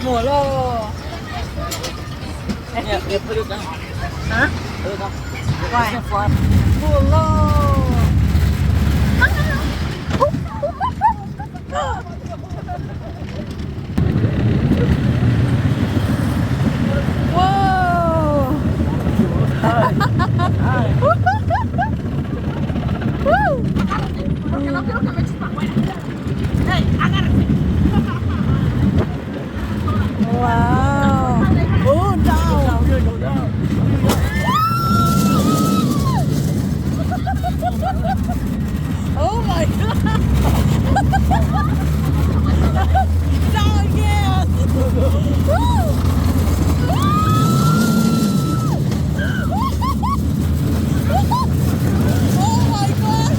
Mùa lô. Hả? Ngoài. Mùa lô. Wow. Wow. Oh, down. Oh my god. Down again. Oh my god.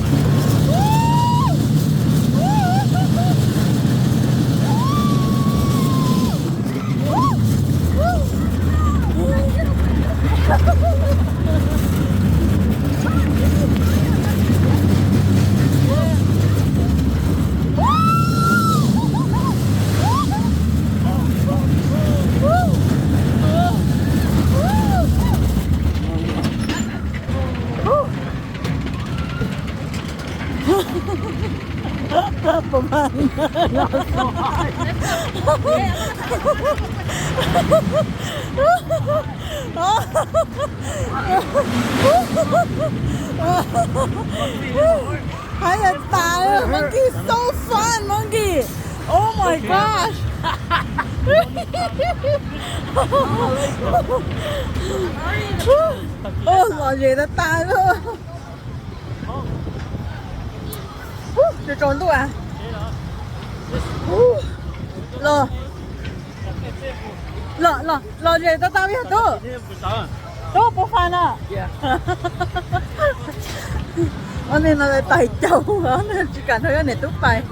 Hay là tài monkey is so fun monkey. Oh my gosh. Oh mọi gì đã tài luôn. Để trốn tôi à? Lo gì tao tao biết tu. Tu bố phan à? Anh này nó lại tài châu, anh chỉ cần thôi anh này tút bài.